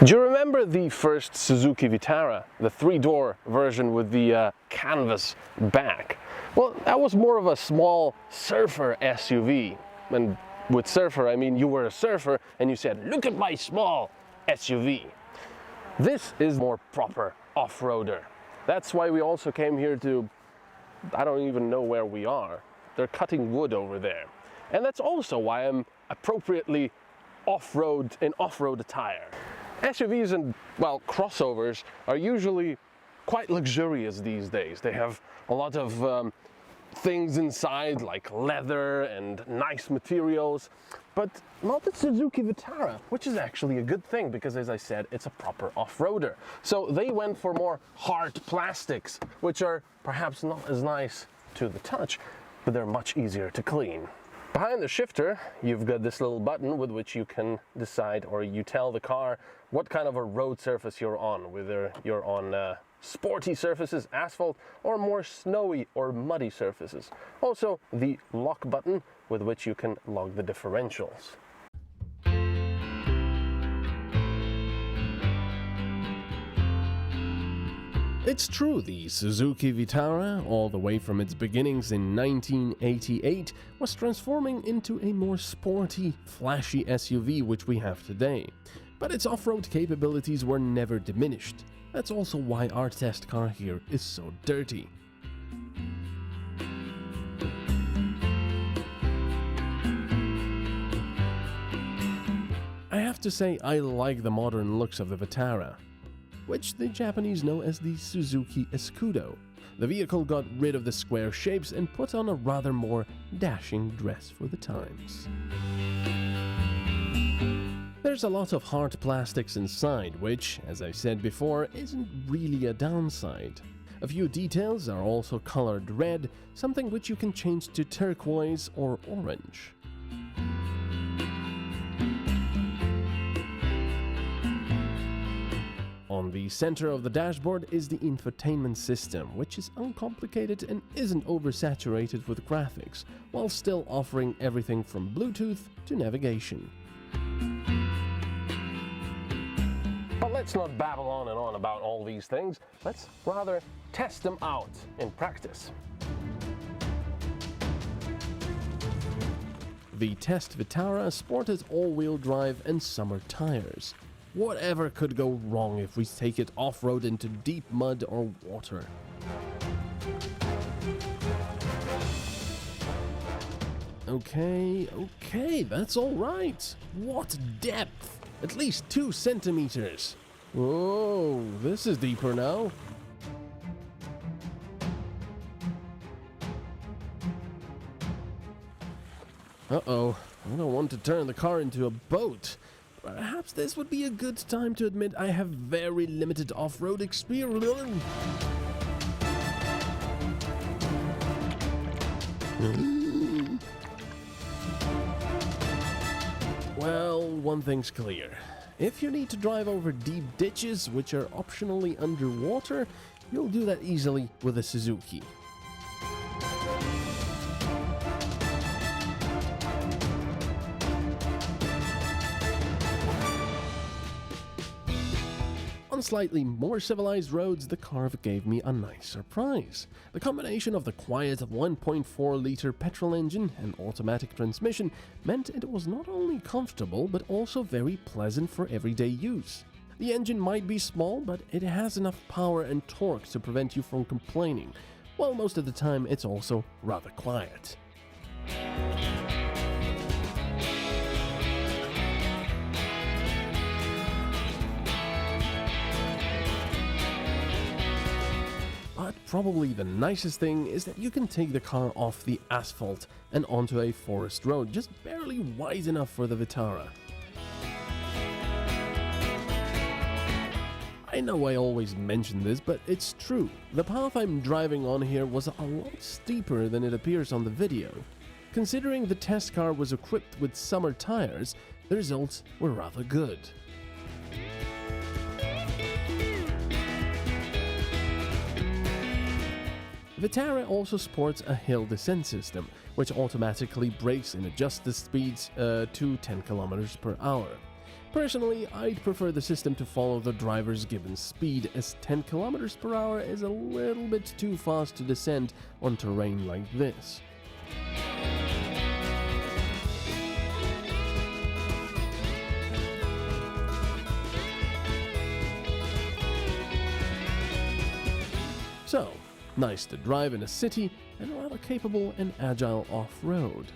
Do you remember the first Suzuki Vitara, the three-door version with the canvas back? Well, that was more of a small surfer SUV. And with surfer, I mean you were a surfer and you said, "Look at my small SUV." This is more proper off-roader. That's why we also came here to, I don't even know where we are. They're cutting wood over there. And that's also why I'm appropriately in off-road attire. SUVs and, well, crossovers are usually quite luxurious these days. They have a lot of things inside like leather and nice materials, but not the Suzuki Vitara, which is actually a good thing because, as I said, it's a proper off-roader. So they went for more hard plastics, which are perhaps not as nice to the touch, but they're much easier to clean. Behind the shifter, you've got this little button with which you can decide, or you tell the car what kind of a road surface you're on, whether you're on sporty surfaces, asphalt, or more snowy or muddy surfaces. Also, the lock button with which you can lock the differentials. It's true, the Suzuki Vitara, all the way from its beginnings in 1988, was transforming into a more sporty, flashy SUV which we have today. But its off-road capabilities were never diminished. That's also why our test car here is so dirty. I have to say I like the modern looks of the Vitara, which the Japanese know as the Suzuki Escudo. The vehicle got rid of the square shapes and put on a rather more dashing dress for the times. There's a lot of hard plastics inside, which, as I said before, isn't really a downside. A few details are also colored red, something which you can change to turquoise or orange. On the center of the dashboard is the infotainment system, which is uncomplicated and isn't oversaturated with graphics, while still offering everything from Bluetooth to navigation. But let's not babble on and on about all these things, let's rather test them out in practice. The test Vitara sported all-wheel drive and summer tires. Whatever could go wrong if we take it off-road into deep mud or water? Okay, that's all right. What depth? At least 2 centimeters. Whoa, this is deeper now. Uh-oh, I don't want to turn the car into a boat. Perhaps this would be a good time to admit I have very limited off-road experience. Well, one thing's clear. If you need to drive over deep ditches, which are optionally underwater, you'll do that easily with a Suzuki. On slightly more civilized roads, the car gave me a nice surprise. The combination of the quiet 1.4-liter petrol engine and automatic transmission meant it was not only comfortable but also very pleasant for everyday use. The engine might be small, but it has enough power and torque to prevent you from complaining, while most of the time it's also rather quiet. But probably the nicest thing is that you can take the car off the asphalt and onto a forest road, just barely wide enough for the Vitara. I know I always mention this, but it's true. The path I'm driving on here was a lot steeper than it appears on the video. Considering the test car was equipped with summer tires, the results were rather good. Vitara also sports a hill descent system, which automatically brakes and adjusts the speeds to 10 km per hour. Personally, I'd prefer the system to follow the driver's given speed, as 10 km per hour is a little bit too fast to descend on terrain like this. So, nice to drive in a city and rather capable and agile off-road.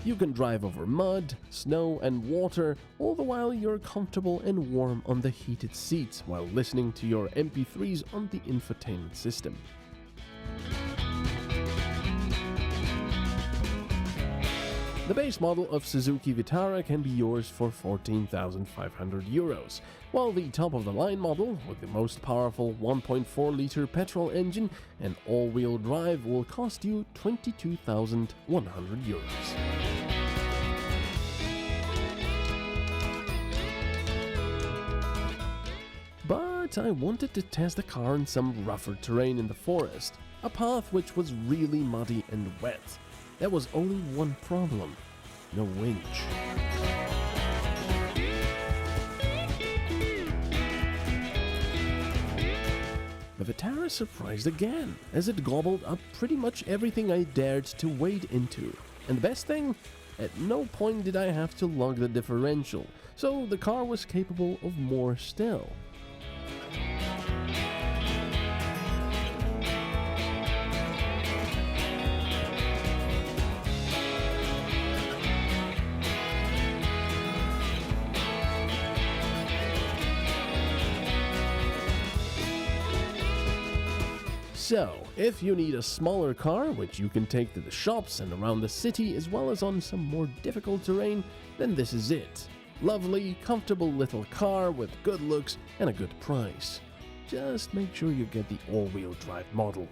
You can drive over mud, snow and water, all the while you're comfortable and warm on the heated seats while listening to your MP3s on the infotainment system. The base model of Suzuki Vitara can be yours for 14,500 euros, while the top-of-the-line model, with the most powerful 1.4-litre petrol engine and all-wheel drive, will cost you 22,100 euros. But I wanted to test the car on some rougher terrain in the forest, a path which was really muddy and wet. There was only one problem: no winch. The Vitara surprised again, as it gobbled up pretty much everything I dared to wade into. And the best thing? At no point did I have to lug the differential, so the car was capable of more still. So, if you need a smaller car, which you can take to the shops and around the city as well as on some more difficult terrain, then this is it. Lovely, comfortable little car with good looks and a good price. Just make sure you get the all-wheel drive model.